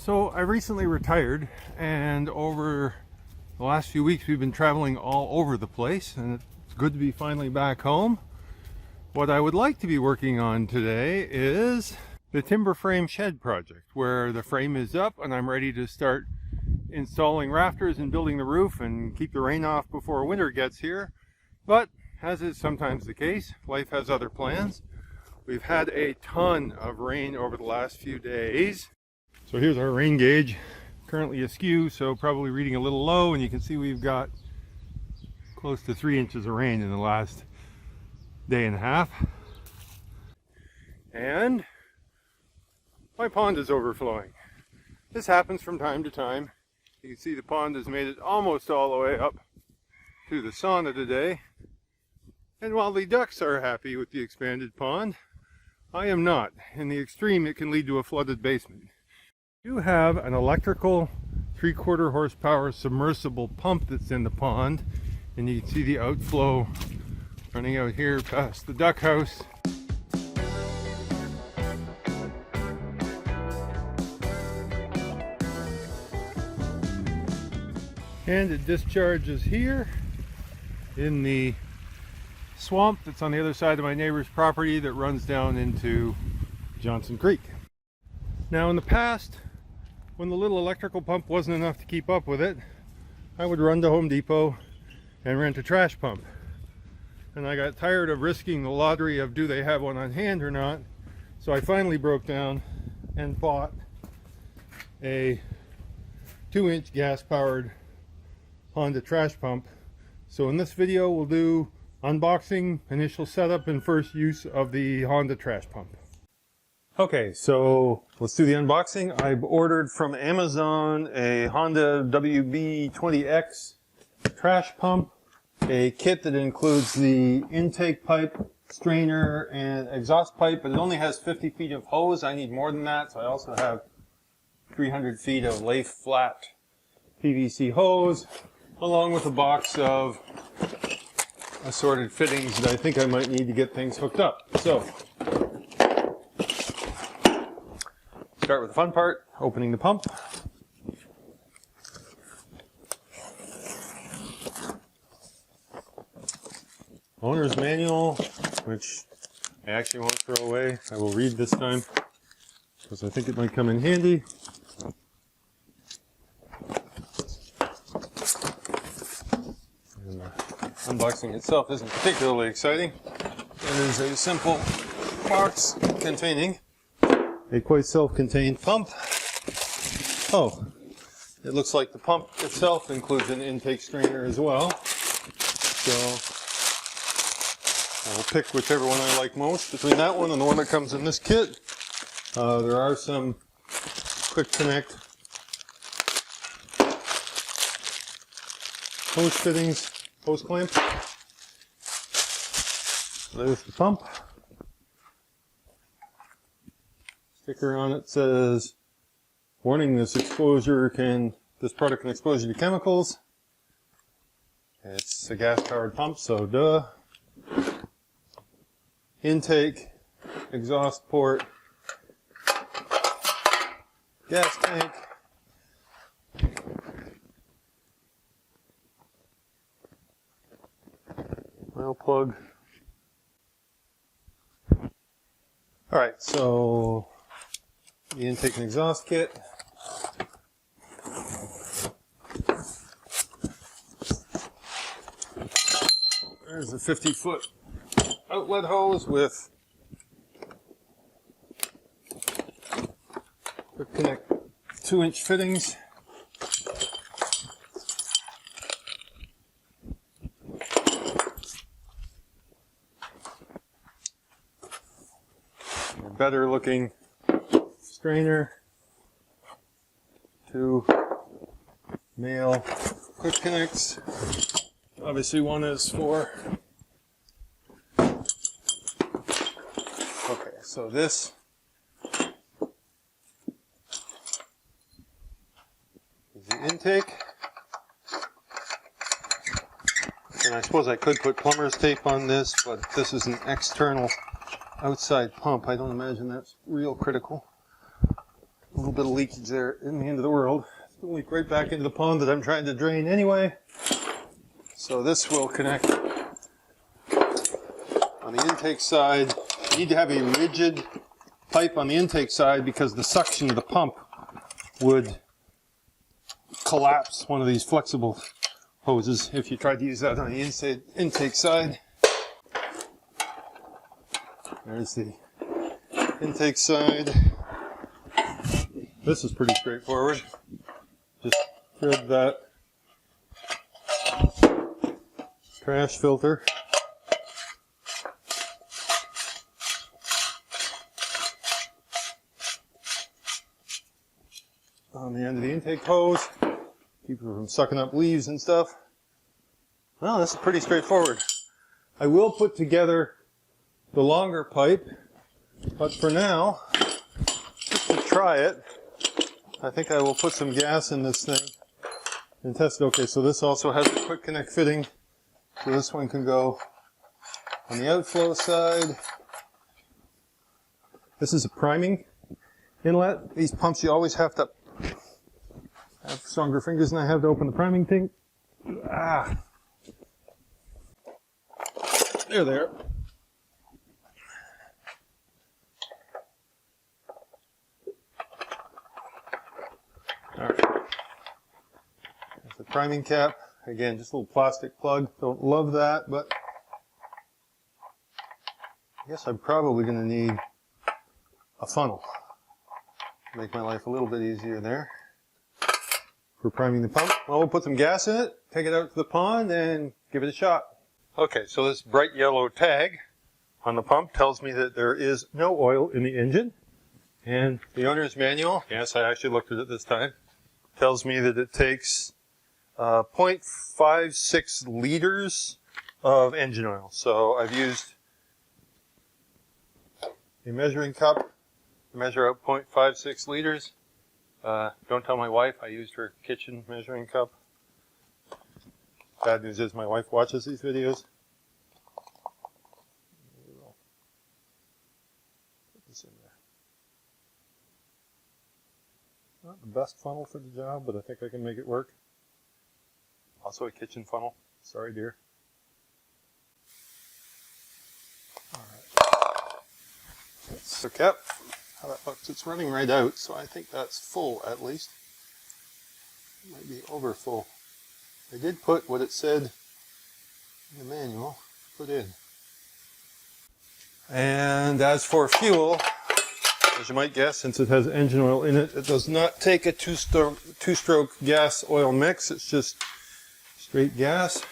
So I recently retired, and over the last few weeks we've been traveling all over the place, and it's good to be finally back home. What I would like to be working on today is the timber frame shed project, where the frame is up and I'm ready to start installing rafters and building the roof and keep the rain off before winter gets here. But as is sometimes the case, life has other plans. We've had a ton of rain over the last few days. So here's our rain gauge, currently askew, so probably reading a little low, and you can see we've got close to 3 inches of rain in the last day and a half. And my pond is overflowing. This happens from time to time. You can see the pond has made it almost all the way up to the sauna today. And while the ducks are happy with the expanded pond, I am not. In the extreme, it can lead to a flooded basement. You have an electrical 3/4 horsepower submersible pump that's in the pond, and you can see the outflow running out here past the duck house. And it discharges here in the swamp that's on the other side of my neighbor's property that runs down into Johnson Creek. Now in the past, when the little electrical pump wasn't enough to keep up with it, I would run to Home Depot and rent a trash pump. And I got tired of risking the lottery of do they have one on hand or not, so I finally broke down and bought a 2-inch gas-powered Honda trash pump. So in this video we'll do unboxing, initial setup, and first use of the Honda trash pump. Okay, so let's do the unboxing. I've ordered from Amazon a Honda WB20XT trash pump, a kit that includes the intake pipe, strainer, and exhaust pipe, but it only has 50 feet of hose. I need more than that, so I also have 300 feet of lay flat PVC hose, along with a box of assorted fittings that I think I might need to get things hooked up. So, start with the fun part, opening the pump. Owner's manual, which I actually won't throw away. I will read this time, because I think it might come in handy. And the unboxing itself isn't particularly exciting. It is a simple box containing a quite self-contained pump. Oh, it looks like the pump itself includes an intake strainer as well. So I'll pick whichever one I like most between that one and the one that comes in this kit. There are some quick connect hose fittings, hose clamp. There's the pump. Sticker on it says, warning, this product can expose you to chemicals. It's a gas-powered pump, so duh. Intake, exhaust port, gas tank, oil plug. Alright, so the intake and exhaust kit. There's a 50-foot outlet hose with quick connect 2-inch fittings. A better looking strainer. 2 male quick connects. Obviously one is for, okay, so this is the intake. And I suppose I could put plumber's tape on this, but this is an external outside pump. I don't imagine that's real critical. A little bit of leakage there in the end of the world. It's going to leak right back into the pond that I'm trying to drain anyway. So this will connect on the intake side. You need to have a rigid pipe on the intake side because the suction of the pump would collapse one of these flexible hoses if you tried to use that on the intake side. There's the intake side. This is pretty straightforward. Just thread that trash filter on the end of the intake hose. Keep it from sucking up leaves and stuff. Well, this is pretty straightforward. I will put together the longer pipe, but for now, just to try it, I think I will put some gas in this thing and test it. Okay, so this also has a quick connect fitting, so this one can go on the outflow side. This is a priming inlet. These pumps you always have to have stronger fingers than I have to open the priming thing. Ah. There. Alright. There's the priming cap. Again, just a little plastic plug. Don't love that, but I guess I'm probably going to need a funnel. Make my life a little bit easier there for priming the pump. Well, we'll put some gas in it, take it out to the pond, and give it a shot. Okay, so this bright yellow tag on the pump tells me that there is no oil in the engine. And the owner's manual, yes, I actually looked at it this time, tells me that it takes 0.56 liters of engine oil. So I've used a measuring cup to measure out 0.56 liters. Don't tell my wife, I used her kitchen measuring cup. Bad news is my wife watches these videos. Put this in there. Not the best funnel for the job, but I think I can make it work. Also a kitchen funnel. Sorry, dear. Alright. That's the cap. How that looks. It's running right out, so I think that's full at least. It might be over full. I did put what it said in the manual, put in. And as for fuel, as you might guess, since it has engine oil in it, it does not take a two-stroke gas oil mix. It's just straight gas.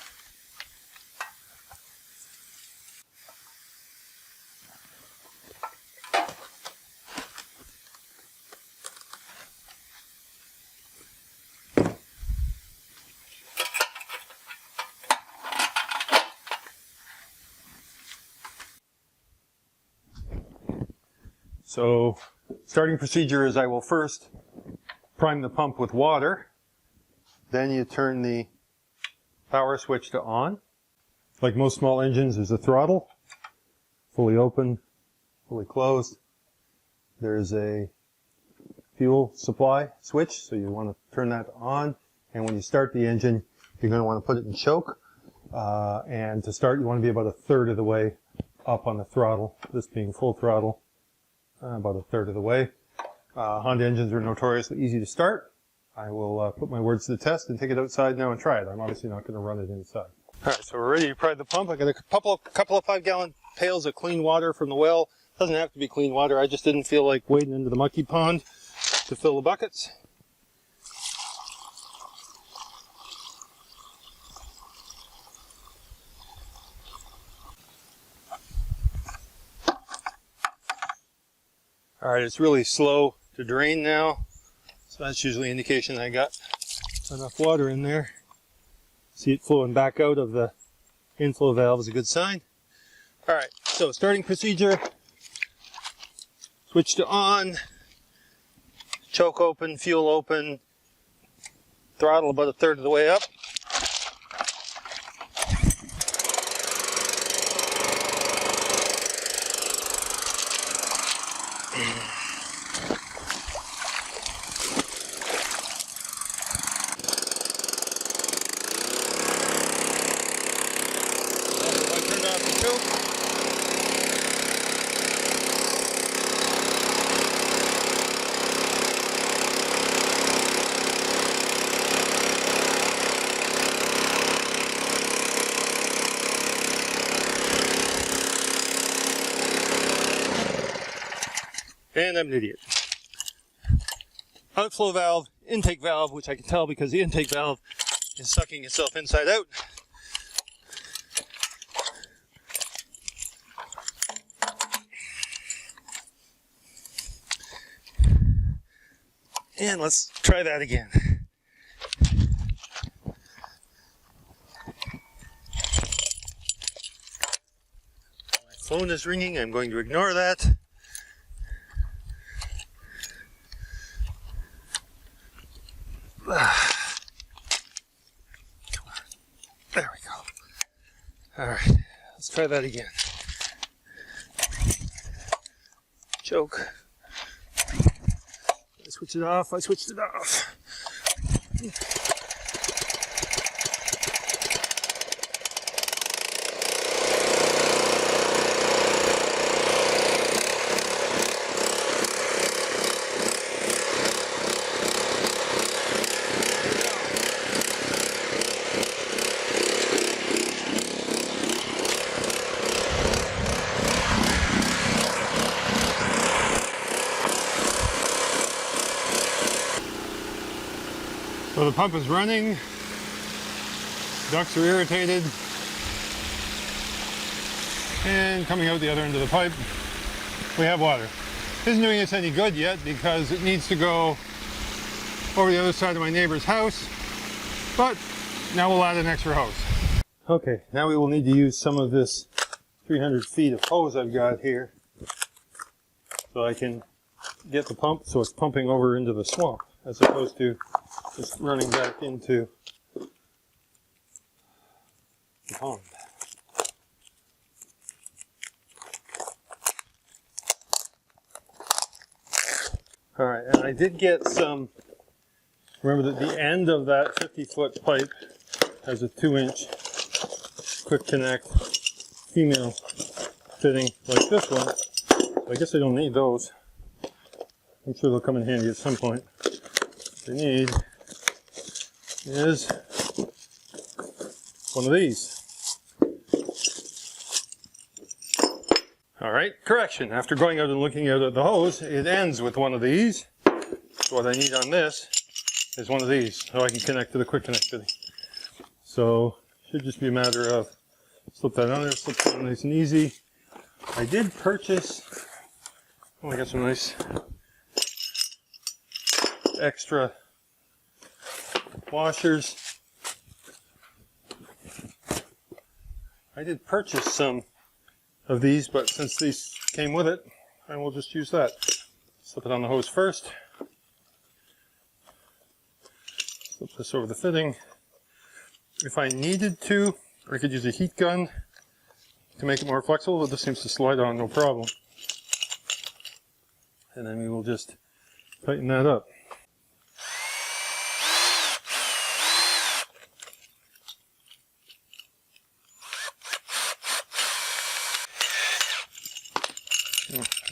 So, starting procedure is I will first prime the pump with water. Then you turn the power switch to on. Like most small engines, there's a throttle, fully open, fully closed. There's a fuel supply switch, so you want to turn that on. And when you start the engine, you're going to want to put it in choke. And to start, you want to be about a third of the way up on the throttle, this being full throttle. About a third of the way. Honda engines are notoriously easy to start. I will put my words to the test and take it outside now and try it. I'm obviously not going to run it inside. Alright, so we're ready to prime the pump. I got a couple of 5-gallon pails of clean water from the well. Doesn't have to be clean water. I just didn't feel like wading into the mucky pond to fill the buckets. Alright, it's really slow to drain now, so that's usually an indication I got enough water in there. See it flowing back out of the inflow valve is a good sign. Alright, so starting procedure, switch to on, choke open, fuel open, throttle about a third of the way up. And I'm an idiot. Outflow valve, intake valve, which I can tell because the intake valve is sucking itself inside out. And let's try that again. My phone is ringing. I'm going to ignore that. Come on. There we go. All right, let's try that again. Choke. I switched it off. I switched it off. So the pump is running, ducts are irritated, and coming out the other end of the pipe, we have water. Isn't doing us any good yet because it needs to go over the other side of my neighbor's house, but now we'll add an extra hose. Okay, now we will need to use some of this 300 feet of hose I've got here so I can get the pump so it's pumping over into the swamp as opposed to just running back into the pond. Alright, and I did get some, remember that the end of that 50-foot pipe has a 2-inch quick connect female fitting like this one. I guess I don't need those. I'm sure they'll come in handy at some point. What I need is one of these. Alright, correction. After going out and looking out at the hose, it ends with one of these. So what I need on this is one of these, so I can connect to the quick connect fitting. So, should just be a matter of slip that on there, slip that on nice and easy. I did purchase, oh, I got some nice extra washers. I did purchase some of these, but since these came with it, I will just use that. Slip it on the hose first. Slip this over the fitting. If I needed to, I could use a heat gun to make it more flexible, but this seems to slide on no problem. And then we will just tighten that up.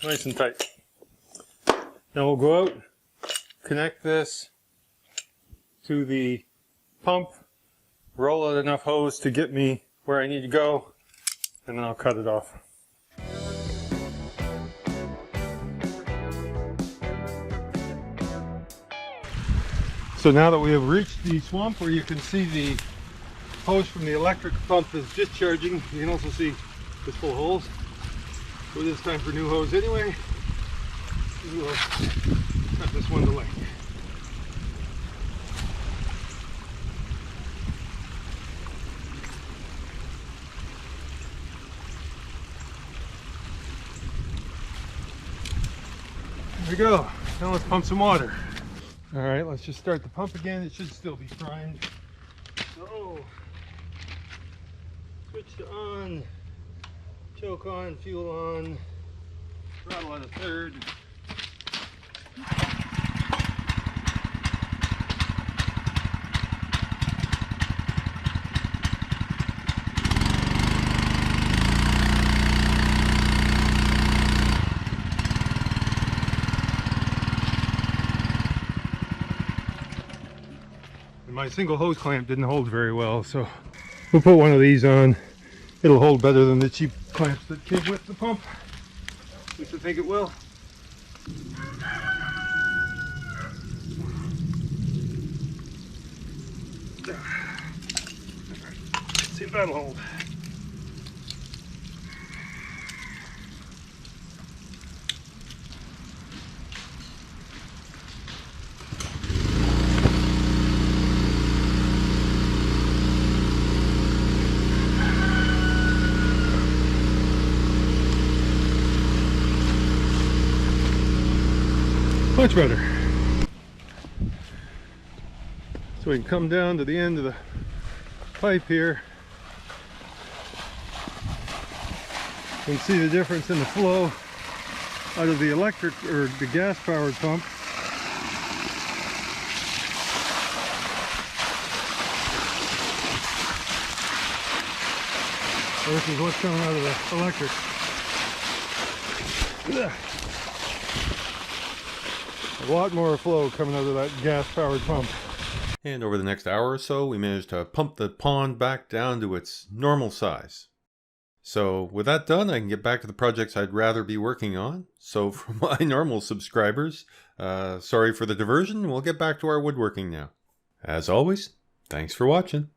Nice and tight. Now we'll go out, connect this to the pump, roll out enough hose to get me where I need to go, and then I'll cut it off. So now that we have reached the swamp where you can see the hose from the electric pump is discharging, you can also see it's full of holes. So it is time for new hose anyway. We'll cut this one to length. There we go. Now let's pump some water. Alright, let's just start the pump again. It should still be primed. So, switch to on. Choke on, fuel on, throttle at a third. And my single hose clamp didn't hold very well, so we'll put one of these on. It'll hold better than the cheap clamps that came with the pump. At least I think it will. Let's see if that'll hold. Much better. So we can come down to the end of the pipe here and see the difference in the flow out of the electric or the gas powered pump. Versus what's coming out of the electric. Ugh. A lot more flow coming out of that gas powered pump. And over the next hour or so, we managed to pump the pond back down to its normal size. So with that done, I can get back to the projects I'd rather be working on. So for my normal subscribers, sorry for the diversion. We'll get back to our woodworking now. As always, thanks for watching.